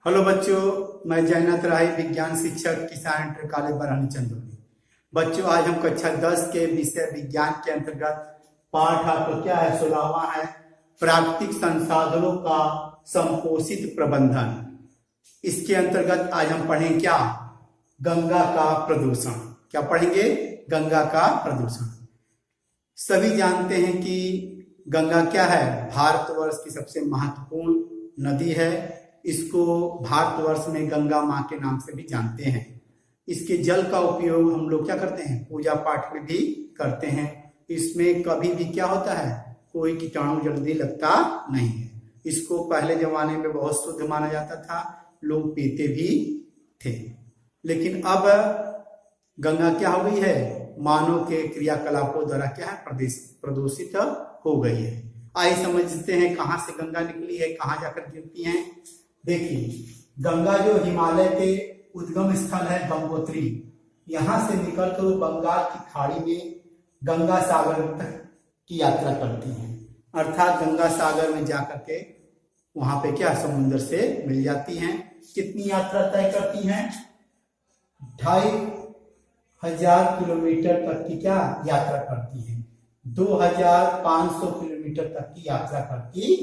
Hello बच्चों, मैं जयनाथ राय, विज्ञान शिक्षक, किसान इंटर कॉलेज बरहनी चंदौली। बच्चों, आज हम कक्षा 10 के विषय विज्ञान के अंतर्गत पाठ आपका क्या है, 16वां है, प्राकृतिक संसाधनों का संपोषित प्रबंधन। इसके अंतर्गत आज हम पढ़ें क्या, गंगा का प्रदूषण। क्या पढ़ेंगे? गंगा का प्रदूषण। सभी जानते हैं कि गंगा क्या है, भारतवर्ष की सबसे महत्वपूर्ण नदी है। इसको भारतवर्ष में गंगा माँ के नाम से भी जानते हैं। इसके जल का उपयोग हम लोग क्या करते हैं, पूजा पाठ में भी करते हैं। इसमें कभी भी क्या होता है, कोई कीटाणु जल्दी लगता नहीं है। इसको पहले जमाने में बहुत शुद्ध माना जाता था, लोग पीते भी थे। लेकिन अब गंगा क्या हो गई है, मानव के क्रियाकलापों द्वारा क्या है, प्रदूषित हो गई है। आइए समझते हैं कहाँ से गंगा निकली है, कहाँ जाकर गिरती है। देखिए, गंगा जो हिमालय के उद्गम स्थल है गंगोत्री, यहां से निकलकर बंगाल की खाड़ी में गंगा सागर तक की यात्रा करती है। अर्थात गंगा सागर में जाकर के वहां पे क्या, समुद्र से मिल जाती हैं। कितनी यात्रा तय करती हैं, 2500 किलोमीटर तक की क्या यात्रा करती है। 2500 किलोमीटर तक की यात्रा करती है।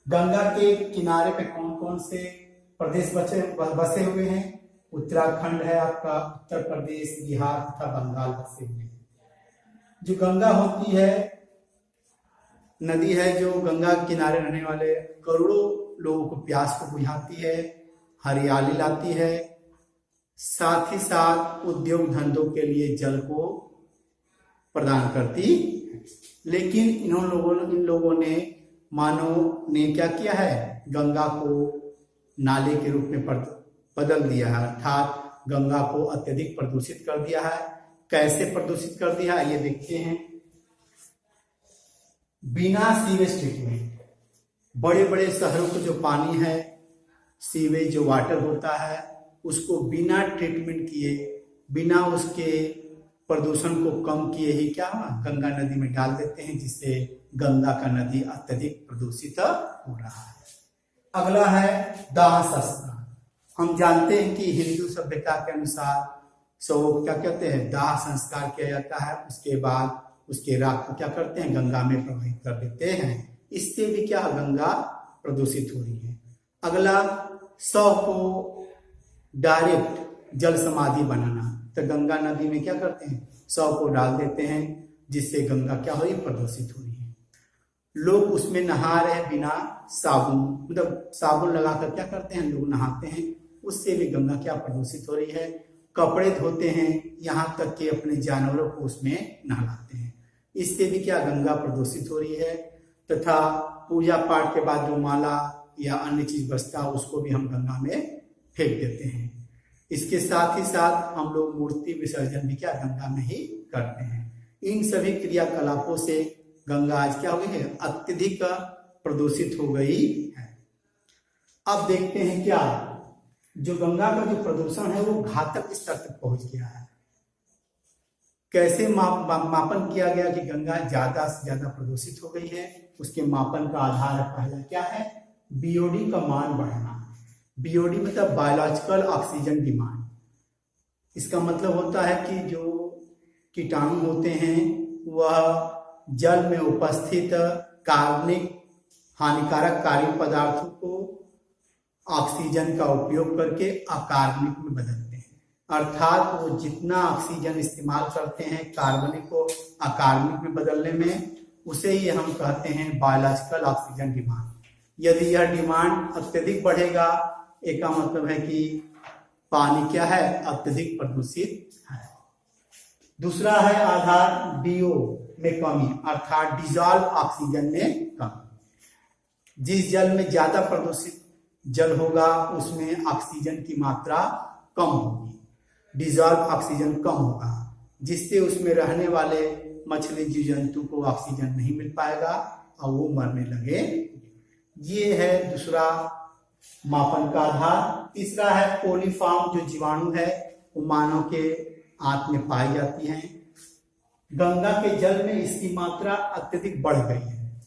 गंगा के किनारे पे कौन कौन से प्रदेश बसे हुए हैं? उत्तराखंड है आपका, उत्तर प्रदेश, बिहार तथा बंगाल बसे हुए हैं। जो गंगा होती है, नदी है जो गंगा किनारे रहने वाले करोड़ों लोगों को प्यास को बुझाती है, हरियाली लाती है, साथ ही साथ उद्योग धंधों के लिए जल को प्रदान करती है। लेकिन इन लोगों ने, मानव ने क्या किया है, गंगा को नाले के रूप में बदल दिया है। अर्थात गंगा को अत्यधिक प्रदूषित कर दिया है। कैसे प्रदूषित कर दिया है, ये देखते हैं। बिना सीवेज ट्रीटमेंट, बड़े बड़े शहरों को जो पानी है, सीवेज जो वाटर होता है, उसको बिना ट्रीटमेंट किए, बिना उसके प्रदूषण को कम किए ही क्या गंगा नदी में डाल देते हैं, जिससे गंगा का नदी अत्यधिक प्रदूषित हो रहा है। अगला है दाह संस्कार। हम जानते हैं कि हिंदू सभ्यता के अनुसार क्या कहते हैं, दाह संस्कार किया जाता है। उसके बाद उसके राख को क्या करते हैं, गंगा में प्रवाहित कर देते हैं। इससे भी क्या, गंगा प्रदूषित हो रही है। अगला, शव को डायरेक्ट जल समाधि बनाना। तो गंगा नदी में क्या करते हैं, शव को डाल देते हैं, जिससे गंगा क्या हो रही, प्रदूषित हो रही है। लोग उसमें नहा रहे बिना साबुन, मतलब साबुन लगाकर क्या करते हैं, लोग नहाते हैं, उससे भी गंगा क्या प्रदूषित हो रही है। कपड़े धोते हैं, यहाँ तक कि अपने जानवरों को उसमें नहलाते हैं, इससे भी क्या गंगा प्रदूषित हो रही है। तथा पूजा पाठ के बाद जो माला या अन्य चीज बचता है, उसको भी हम गंगा में फेंक देते हैं। इसके साथ ही साथ हम लोग मूर्ति विसर्जन भी क्या गंगा में ही करते हैं। इन सभी क्रियाकलापों से गंगा आज क्या हो गई है, अत्यधिक प्रदूषित हो गई है। अब देखते हैं क्या, जो गंगा का जो प्रदूषण है वो घातक स्तर तक पहुंच गया है। कैसे मापन किया गया कि गंगा ज्यादा से ज्यादा प्रदूषित हो गई है? उसके मापन का आधार पहला क्या है, बीओडी का मान बढ़ना। बीओडी मतलब बायोलॉजिकल ऑक्सीजन डिमांड। इसका मतलब होता है कि जो कीटाणु होते हैं वह जल में उपस्थित कार्बनिक हानिकारक कार्य पदार्थों को ऑक्सीजन का उपयोग करके अकार्बनिक में बदलते हैं। अर्थात वो जितना ऑक्सीजन इस्तेमाल करते हैं कार्बनिक को अकार्बनिक में बदलने में, उसे ही हम कहते हैं बायोलॉजिकल ऑक्सीजन डिमांड। यदि यह डिमांड अत्यधिक बढ़ेगा, एक का मतलब है कि पानी क्या है, अत्यधिक प्रदूषित है। दूसरा है आधार डीओ में कमी, अर्थात डिजॉल्व ऑक्सीजन में कमी। जिस जल में ज्यादा प्रदूषित जल होगा उसमें ऑक्सीजन की मात्रा कम होगी, डिजॉल्व ऑक्सीजन कम होगा, जिससे उसमें रहने वाले मछली जीव जंतु को ऑक्सीजन नहीं मिल पाएगा और वो मरने लगे। ये है दूसरा मापन का आधार। तीसरा है कोलिफॉर्म, जो जीवाणु है वो मानव के आंत में पाई जाती हैं। गंगा के जल में इसकी मात्रा अत्यधिक बढ़ गई है,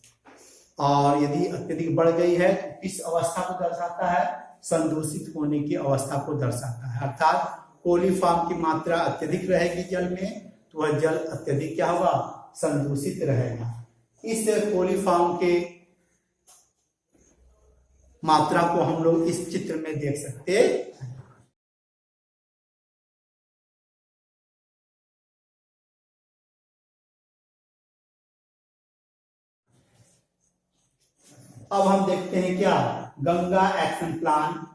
और यदि अत्यधिक बढ़ गई है तो किस अवस्था को दर्शाता है, संदूषित होने की अवस्था को दर्शाता है। अर्थात कोलीफॉर्म की मात्रा अत्यधिक रहेगी जल में, तो वह जल अत्यधिक क्या होगा, संदूषित रहेगा। इस कोलीफॉर्म के मात्रा को हम लोग इस चित्र में देख सकते हैं। अब हम देखते हैं क्या, गंगा एक्शन प्लान।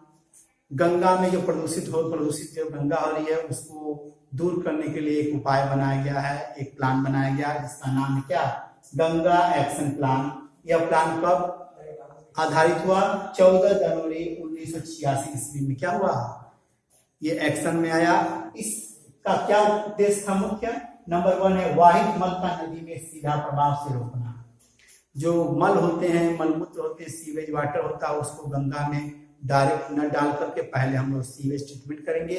गंगा में जो प्रदूषित जो गंगा हो रही है उसको दूर करने के लिए एक उपाय बनाया गया है, एक प्लान बनाया गया है जिसका नाम है क्या, गंगा एक्शन प्लान। यह प्लान कब आधारित हुआ, 14 जनवरी 1986 ईस्वी में क्या हुआ, ये एक्शन में आया। इसका क्या उद्देश्य था मुख्य, नंबर 1 है वाहित मल का नदी में सीधा प्रभाव से रोकना। जो मल होते हैं, मलमूत्र होते हैं, सीवेज वाटर होता है, उसको गंगा में डायरेक्ट न डाल करके पहले हम लोग सीवेज ट्रीटमेंट करेंगे,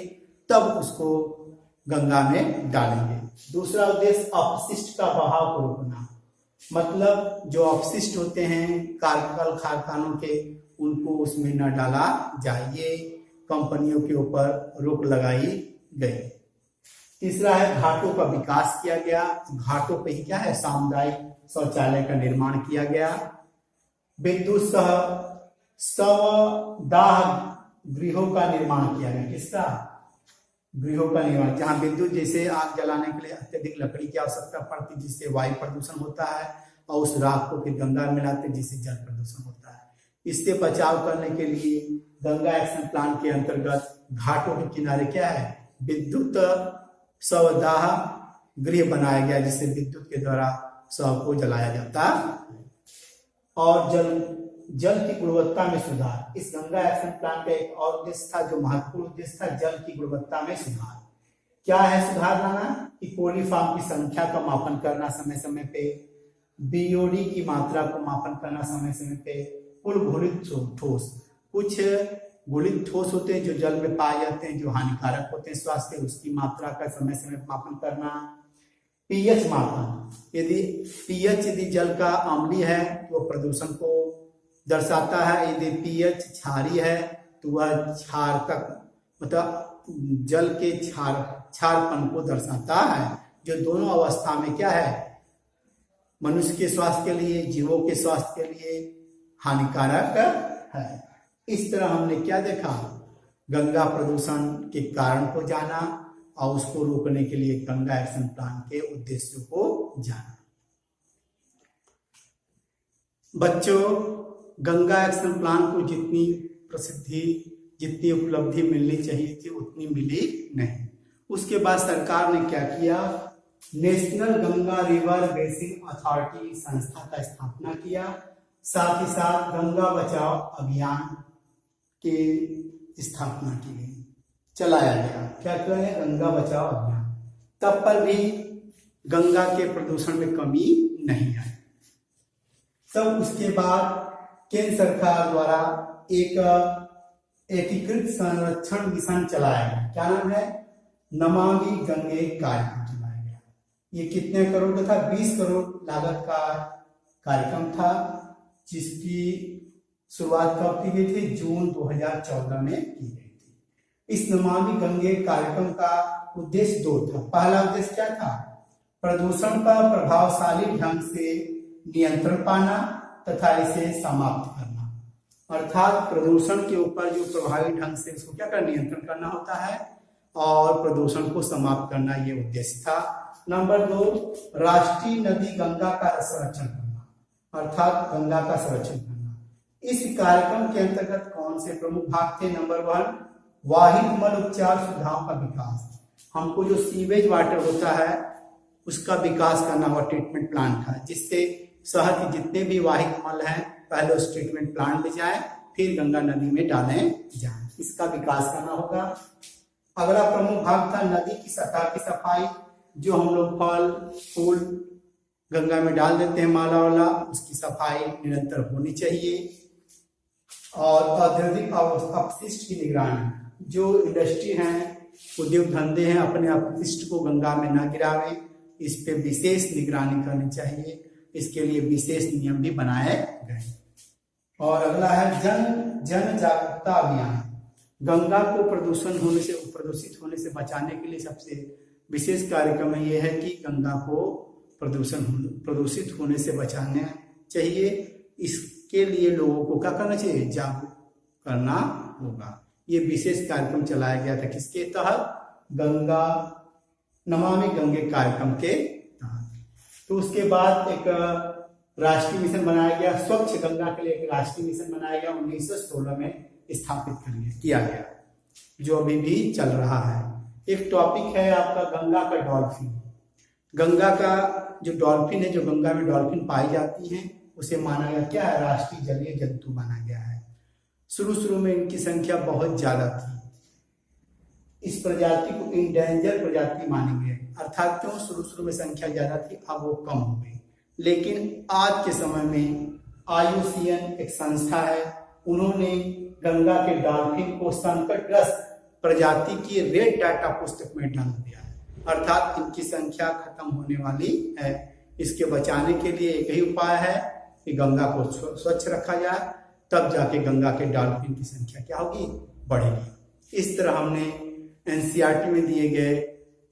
तब उसको गंगा में डालेंगे। दूसरा उद्देश्य अपशिष्ट का बहाव को रोकना, मतलब जो अपशिष्ट होते हैं कल कारखानों के, उनको उसमें न डाला जाए, ये कंपनियों के ऊपर रोक लगाई गई। तीसरा है घाटों का विकास किया गया। घाटों पे ही क्या है, सामुदायिक शौचालय का निर्माण किया गया। विद्युत शवदाह गृहों का निर्माण किया गया। किसका, गृहों का निर्माण, जहां विद्युत जैसे आग जलाने के लिए अत्यधिक लकड़ी की आवश्यकता पड़ती, जिससे वायु प्रदूषण होता है, और उस राख को फिर गंगा में मिलाते जिससे जल प्रदूषण होता है। इससे बचाव करने के लिए गंगा एक्शन प्लान के अंतर्गत घाटों के किनारे क्या है, विद्युत शवदाह गृह बनाया गया, जिससे विद्युत के द्वारा शव को जलाया जाता। और जल की गुणवत्ता में सुधार। इस गंगा एक्शन प्लान का एक और उद्देश्य था, जो महत्वपूर्ण उद्देश्य था, जल की गुणवत्ता में सुधार। क्या है सुधार लाना, कि कोलीफॉर्म की संख्या का मापन करना समय समय पे, बीओडी की मात्रा को मापन करना समय समय पे, कुल घुलित ठोस, कुछ घुलित ठोस होते हैं जो जल में पाए जाते हैं, जो हानिकारक होते हैं स्वास्थ्य, उसकी मात्रा का समय समय मापन करना। पीएच मापन, यदि पीएच यदि जल का अम्लीय है तो प्रदूषण को दर्शाता है, यदि पीएच क्षारीय है तो वह क्षार तक, मतलब जल के क्षारपन को दर्शाता है, जो दोनों अवस्था में क्या है, मनुष्य के स्वास्थ्य के लिए, जीवों के स्वास्थ्य के लिए हानिकारक है। इस तरह हमने क्या देखा, गंगा प्रदूषण के कारण को जाना और उसको रोकने के लिए गंगा एक्शन प्लान के उद्देश्यों को जाना। बच्चों, गंगा एक्शन प्लान को जितनी प्रसिद्धि, जितनी उपलब्धि मिलनी चाहिए थी उतनी मिली नहीं। उसके बाद सरकार ने क्या किया, national Ganga river basin authority संस्था का स्थापना किया। साथ ही साथ गंगा बचाओ अभियान की स्थापना की गई, चलाया गया। क्या करें, गंगा बचाओ अभियान। तब पर भी गंगा के प्रदूषण में कमी नहीं आई। तब उसके बाद केंद्र सरकार द्वारा एक एकीकृत संरक्षण मिशन चलाया गया। क्या नाम है, नमामि गंगे कार्यक्रम चलाया गया। ये कितने करोड़ का था, 20 करोड़ लागत का कार्यक्रम था, जिसकी शुरुआत कब की गई थी, जून 2014 में की गई थी। इस नमामि गंगे कार्यक्रम का उद्देश्य 2 था। पहला उद्देश्य क्या था, प्रदूषण का प्रभावशाली ढंग से नियंत्रण पाना तथा इसे समाप्त करना। अर्थात प्रदूषण के ऊपर जो प्रभावी ढंग से इसको क्या करना, नियंत्रण करना होता है, और प्रदूषण को समाप्त करना, ये उद्देश्य था। नंबर 2, राष्ट्रीय नदी गंगा का संरक्षण करना, अर्थात गंगा का संरक्षण करना। इस कार्यक्रम के अंतर्गत कौन से प्रमुख भाग थे, नंबर 1, वाहित मल उपचार सुविधाओं का विकास। हमको जो सीवेज वाटर होता है उसका विकास करना हुआ ट्रीटमेंट प्लांट था, जिससे शहर के जितने भी वाहित मल हैं पहले उस ट्रीटमेंट प्लांट में जाए, फिर गंगा नदी में डाले जाए, इसका विकास करना होगा। अगला प्रमुख भाग था नदी की सतह की सफाई। जो हम लोग फल फूल गंगा में डाल देते हैं माला वाला, उसकी सफाई निरंतर होनी चाहिए। और अत्यधिक अपशिष्ट की निगरानी, जो इंडस्ट्री हैं, उद्योग धंधे हैं, अपने अपशिष्ट को गंगा में न गिरावे, इस पे विशेष निगरानी करनी चाहिए। इसके लिए विशेष नियम भी बनाए गए। और अगला है जन जागरूकता अभियान। गंगा को प्रदूषित होने से बचाने के लिए सबसे विशेष कार्यक्रम ये है कि गंगा को प्रदूषित होने से बचाना चाहिए। इसके लिए लोगों को क्या करना चाहिए, जागरूक करना होगा। ये विशेष कार्यक्रम चलाया गया था किसके तहत, गंगा नमामि गंगे कार्यक्रम के तहत। तो उसके बाद एक राष्ट्रीय मिशन बनाया गया, स्वच्छ गंगा के लिए एक राष्ट्रीय मिशन बनाया गया, 1916 में स्थापित किया गया, जो अभी भी चल रहा है। एक टॉपिक है आपका गंगा का डॉल्फिन। गंगा का जो डॉल्फिन है, जो गंगा में डॉल्फिन पाई जाती है, उसे माना गया क्या है, राष्ट्रीय जलीय जंतु माना गया है। शुरू में इनकी संख्या बहुत ज्यादा थी, इस प्रजाति को इंडेंजर प्रजाति मानी गई, अर्थात क्यों, शुरू में संख्या ज्यादा थी, अब वो कम हो गई। लेकिन आज के समय में IUCN एक संस्था है, उन्होंने गंगा के डॉल्फिन को संकटग्रस्त प्रजाति की रेड डाटा पुस्तक में डाल दिया है, अर्थात इनकी संख्या खत्म होने वाली है। इसके बचाने के लिए एक ही उपाय है कि गंगा को स्वच्छ रखा जाए, तब जाके गंगा के डॉल्फिन की संख्या क्या होगी, बढ़ेगी। इस तरह हमने NCERT में दिए गए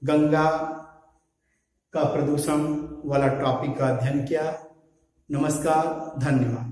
गंगा का प्रदूषण वाला टॉपिक का अध्ययन किया। नमस्कार, धन्यवाद।